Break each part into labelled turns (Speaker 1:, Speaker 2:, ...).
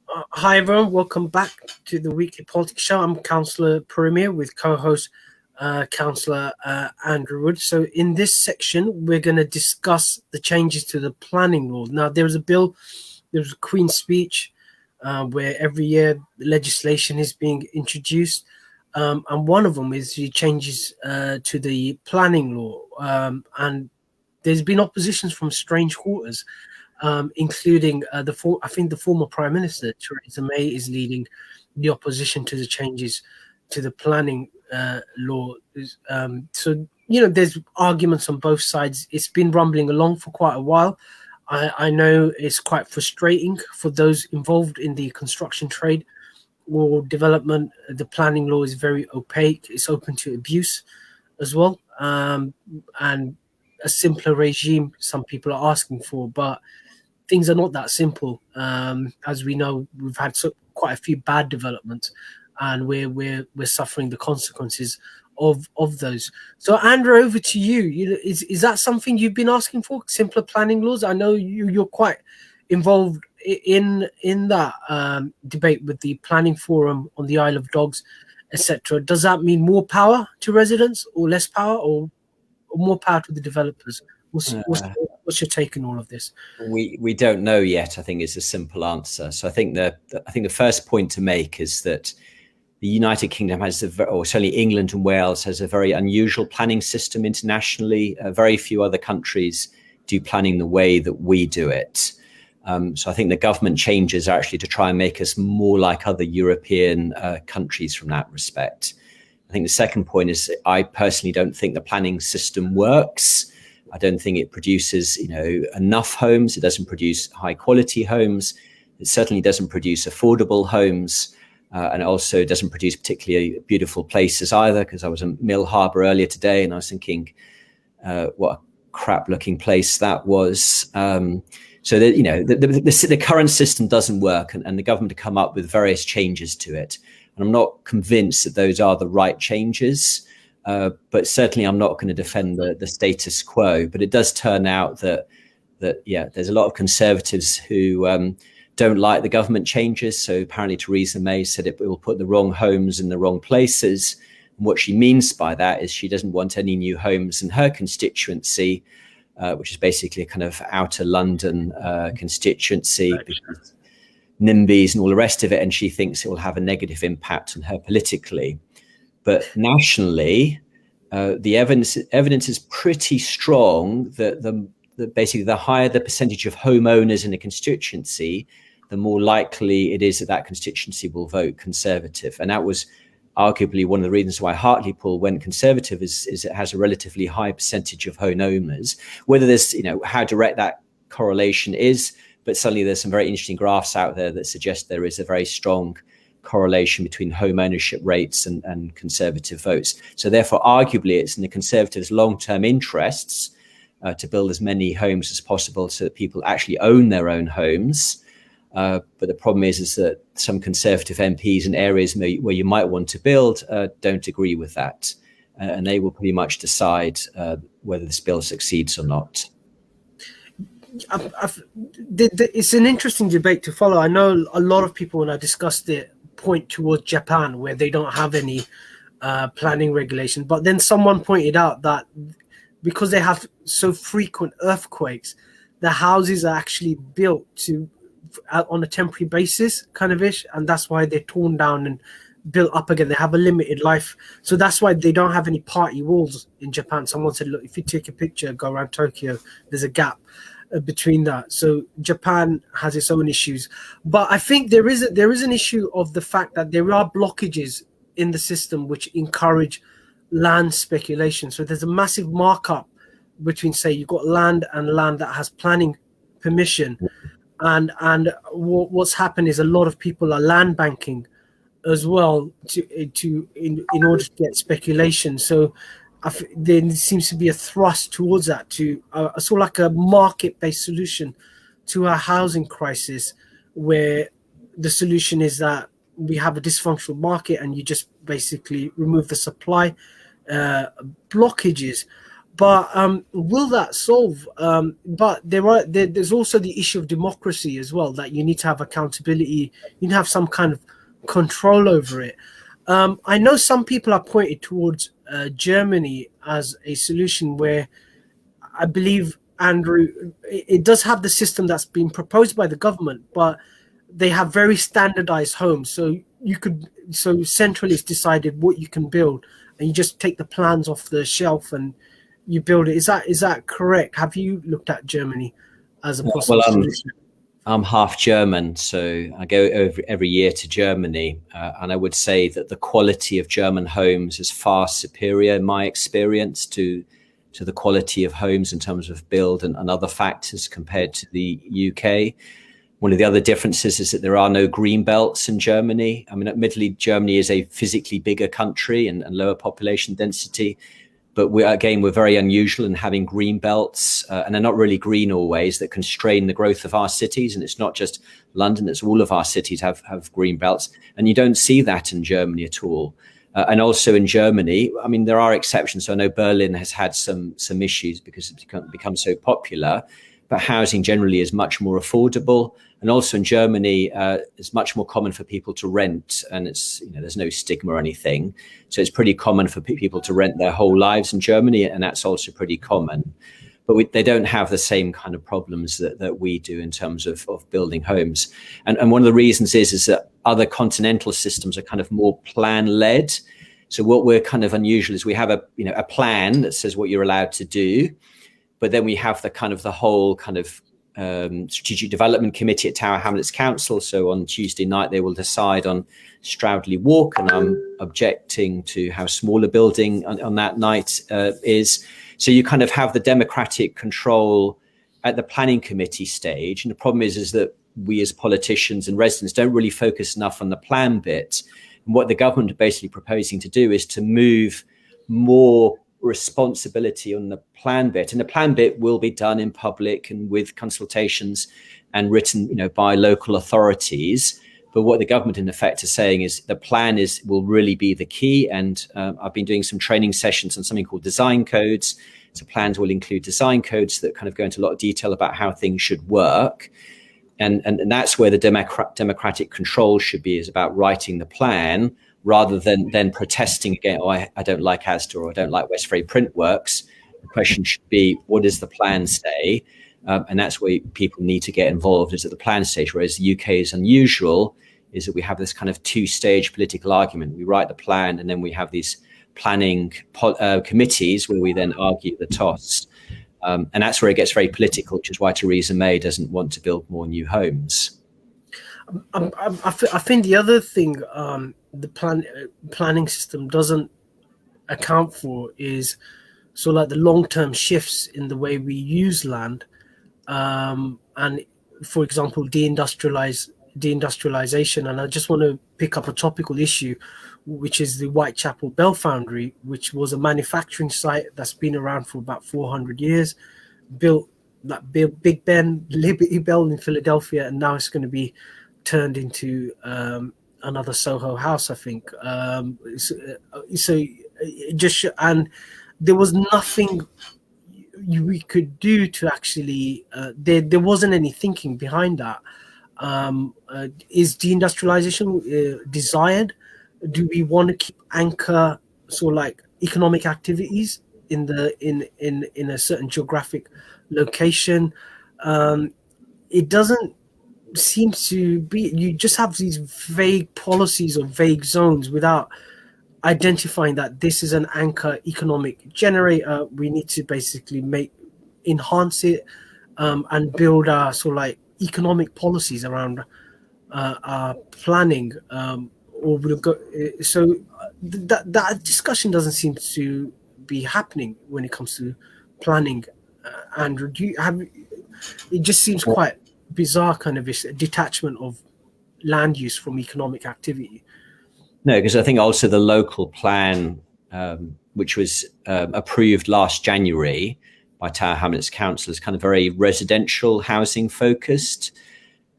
Speaker 1: Hi everyone, welcome back to the Weekly Politics Show. I'm Councillor Premier with co-host Councillor Andrew Wood. So in this section, we're going to discuss the changes to the planning law. Now, there was a bill, there was a Queen's speech where every year legislation is being introduced. And one of them is the changes to the planning law. And there's been oppositions from strange quarters, including I think the former Prime Minister Theresa May is leading the opposition to the changes to the planning law. So there's arguments on both sides. It's been rumbling along for quite a while. I know it's quite frustrating for those involved in the construction trade or development. The planning law is very opaque. It's open to abuse as well, and a simpler regime some people are asking for, but things are not that simple. As we know, we've had quite a few bad developments, and we're suffering the consequences of those. So, Andrew, over to you. Is that something you've been asking for? Simpler planning laws? I know you're quite involved in that debate with the planning forum on the Isle of Dogs, etc. Does that mean more power to residents, or less power, or more power to the developers? What's your take on all of this?
Speaker 2: We don't know yet, I think, is a simple answer. So I think the first point to make is that the United Kingdom has, or certainly England and Wales, has a very unusual planning system internationally. Very few other countries do planning the way that we do it. So I think the government changes are actually to try and make us more like other European countries from that respect. I think the second point is I personally don't think the planning system works. I don't think it produces, enough homes. It doesn't produce high quality homes. It certainly doesn't produce affordable homes. And it also doesn't produce particularly beautiful places either, because I was in Mill Harbour earlier today and I was thinking, what a crap looking place that was. So that, the current system doesn't work, and the government to come up with various changes to it. And I'm not convinced that those are the right changes. But certainly I'm not going to defend the status quo. But it does turn out that there's a lot of Conservatives who don't like the government changes. So apparently Theresa May said it will put the wrong homes in the wrong places. And what she means by that is she doesn't want any new homes in her constituency, which is basically a kind of outer London constituency, because NIMBYs and all the rest of it. And she thinks it will have a negative impact on her politically. But nationally, the evidence is pretty strong that basically the higher the percentage of homeowners in a constituency, the more likely it is that constituency will vote Conservative. And that was arguably one of the reasons why Hartlepool went Conservative, is it has a relatively high percentage of homeowners. Whether there's, how direct that correlation is, but suddenly there's some very interesting graphs out there that suggest there is a very strong correlation between home ownership rates and Conservative votes. So therefore, arguably, it's in the Conservatives' long-term interests to build as many homes as possible so that people actually own their own homes. But the problem is that some Conservative MPs in areas where you might want to build don't agree with that. And they will pretty much decide whether this bill succeeds or not.
Speaker 1: It's an interesting debate to follow. I know a lot of people, when I discussed it, point towards Japan, where they don't have any planning regulation. But then someone pointed out that because they have so frequent earthquakes, the houses are actually built on a temporary basis, kind of ish, and that's why they're torn down and built up again. They have a limited life, so that's why they don't have any party walls in Japan. Someone said, look, if you take a picture, go around Tokyo, there's a gap between that. So Japan has its own issues, but I think there is an issue of the fact that there are blockages in the system which encourage land speculation. So there's a massive markup between, say, you've got land and land that has planning permission, and what's happened is a lot of people are land banking as well in order to get speculation. So there seems to be a thrust towards that, to sort of like a market-based solution to our housing crisis, where the solution is that we have a dysfunctional market and you just basically remove the supply blockages. But will that solve? But there's also the issue of democracy as well, that you need to have accountability, you need to have some kind of control over it. I know some people are pointed towards Germany as a solution, where I believe, Andrew, it does have the system that's been proposed by the government, but they have very standardized homes. So centrally it's decided what you can build, and you just take the plans off the shelf and you build it. Is that correct? Have you looked at Germany as a possible solution?
Speaker 2: I'm half German, so I go every year to Germany, and I would say that the quality of German homes is far superior, in my experience, to the quality of homes in terms of build and other factors compared to the UK. One of the other differences is that there are no green belts in Germany. I mean, admittedly, Germany is a physically bigger country and lower population density, but we're very unusual in having green belts, and they're not really green always, that constrain the growth of our cities. And it's not just London, it's all of our cities have green belts. And you don't see that in Germany at all. And also in Germany, I mean, there are exceptions. So I know Berlin has had some issues because it's become so popular, but housing generally is much more affordable. And also in Germany, it's much more common for people to rent, and there's no stigma or anything. So it's pretty common for people to rent their whole lives in Germany, and that's also pretty common. But they don't have the same kind of problems that we do in terms of building homes. And one of the reasons is that other continental systems are kind of more plan-led. So what we're kind of unusual is we have a plan that says what you're allowed to do, but then we have the whole kind of strategic development committee at Tower Hamlets Council. So on Tuesday night, they will decide on Stroudley Walk, and I'm objecting to how small a building on that night is. So you kind of have the democratic control at the planning committee stage. And the problem is that we as politicians and residents don't really focus enough on the plan bit. And what the government are basically proposing to do is to move more responsibility on the plan bit, and the plan bit will be done in public and with consultations and written by local authorities. But what the government in effect is saying is the plan will really be the key. And I've been doing some training sessions on something called design codes. So plans will include design codes that kind of go into a lot of detail about how things should work. And that's where the democratic control should be, is about writing the plan, rather than protesting again, I don't like Asda, or I don't like West Ferry Printworks. The question should be, what does the plan say? And that's where people need to get involved, is at the plan stage. Whereas the UK is unusual, is that we have this kind of two-stage political argument. We write the plan, and then we have these planning committees where we then argue the toss. And that's where it gets very political, which is why Theresa May doesn't want to build more new homes.
Speaker 1: I think the other thing the planning system doesn't account for is the long-term shifts in the way we use land, and for example deindustrialization. And I just want to pick up a topical issue, which is the Whitechapel Bell Foundry, which was a manufacturing site that's been around for about 400 years, built like Big Ben, Liberty Bell in Philadelphia, and now it's going to be turned into another Soho House, I think. And there was nothing we could do to actually. There wasn't any thinking behind that. Is deindustrialization desired? Do we want to keep anchor economic activities in a certain geographic location? It doesn't seems to be. You just have these vague policies or vague zones without identifying that this is an anchor economic generator. We need to basically enhance it, and build our economic policies around our planning, or we'll go. So that discussion doesn't seem to be happening when it comes to planning. Andrew, it just seems quite bizarre, kind of a detachment of land use from economic activity.
Speaker 2: No, because I think also the local plan, which was approved last January by Tower Hamlets Council, is kind of very residential housing focused.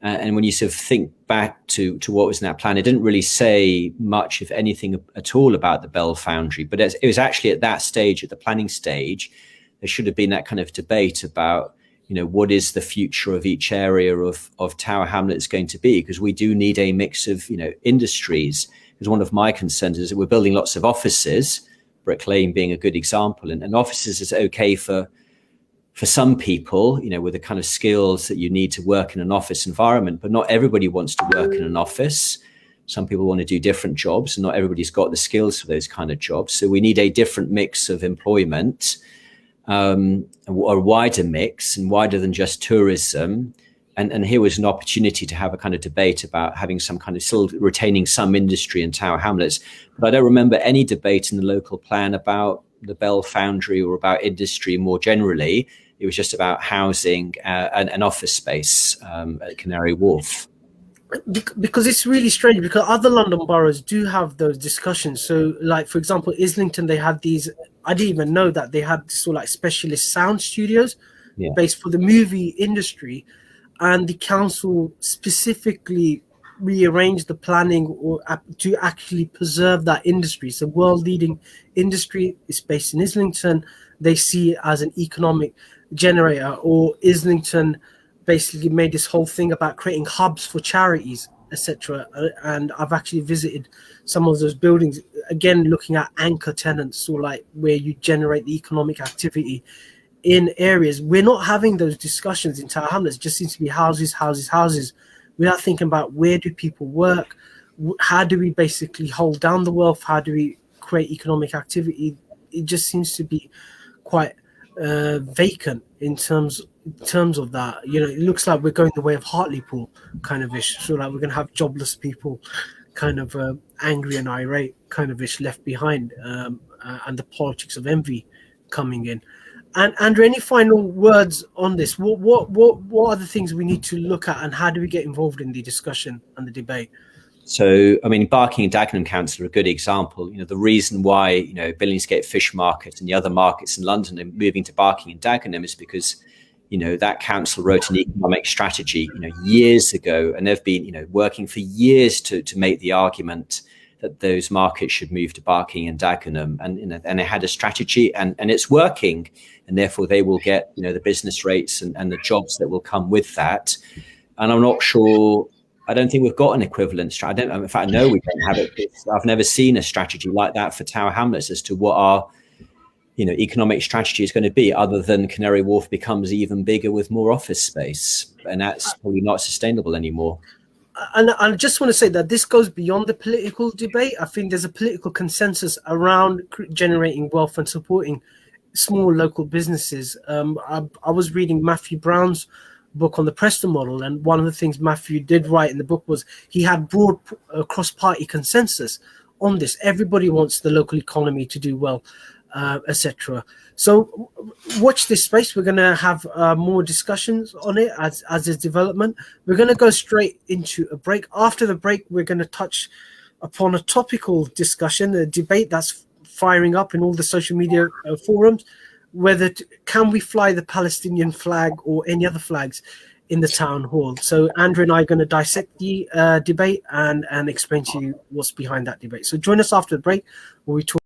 Speaker 2: And when you sort of think back to what was in that plan, it didn't really say much, if anything, at all about the Bell Foundry. But it was actually at that stage, at the planning stage, there should have been that kind of debate about, what is the future of each area of Tower Hamlets going to be? Because we do need a mix of, industries. Because one of my concerns is that we're building lots of offices, Brick Lane being a good example, and offices is okay for some people, with the kind of skills that you need to work in an office environment, but not everybody wants to work in an office. Some people want to do different jobs, and not everybody's got the skills for those kind of jobs. So we need a different mix of employment, a wider mix, and wider than just tourism. And here was an opportunity to have a kind of debate about having some kind of still retaining some industry in Tower Hamlets. But I don't remember any debate in the local plan about the Bell Foundry or about industry more generally. It was just about housing and office space at Canary Wharf.
Speaker 1: Because it's really strange, because other London boroughs do have those discussions. So, like, for example, Islington, they had these, I didn't even know that they had sort of like specialist sound studios based for the movie industry. And the council specifically rearranged the planning to actually preserve that industry. So world-leading industry is based in Islington. They see it as an economic generator. Or Islington basically made this whole thing about creating hubs for charities, etc. And I've actually visited some of those buildings, again looking at anchor tenants, or like where you generate the economic activity in areas. We're not having those discussions in Tower Hamlets. It just seems to be houses, houses, houses, without thinking about where do people work, how do we basically hold down the wealth, how do we create economic activity. It just seems to be quite vacant in terms of that. It looks like we're going the way of Hartlepool kind of ish. So like we're going to have jobless people kind of angry and irate kind of ish left behind, and the politics of envy coming in. And Andrew, any final words on this? What are the things we need to look at, and how do we get involved in the discussion and the debate?
Speaker 2: So, I mean, Barking and Dagenham Council are a good example. The reason why, Billingsgate Fish Market and the other markets in London are moving to Barking and Dagenham is because, that council wrote an economic strategy, years ago, and they've been, working for years to make the argument that those markets should move to Barking and Dagenham, and they had a strategy, and it's working, and therefore they will get the business rates and the jobs that will come with that. And I'm not sure. I don't think we've got an equivalent strategy. In fact, I know we don't have it. I've never seen a strategy like that for Tower Hamlets as to what our economic strategy is going to be, other than Canary Wharf becomes even bigger with more office space, and that's probably not sustainable anymore.
Speaker 1: And I just want to say that this goes beyond the political debate. I think there's a political consensus around generating wealth and supporting small local businesses. I was reading Matthew Brown's book on the Preston model, and one of the things Matthew did write in the book was he had broad cross-party consensus on this. Everybody wants the local economy to do well, etc. So watch this space. We're going to have more discussions on it as its development. We're going to go straight into a break. After the break, we're going to touch upon a topical discussion, a debate that's firing up in all the social media forums, whether can we fly the Palestinian flag or any other flags in the town hall. So Andrew and I are going to dissect the debate and explain to you what's behind that debate. So join us after the break where we talk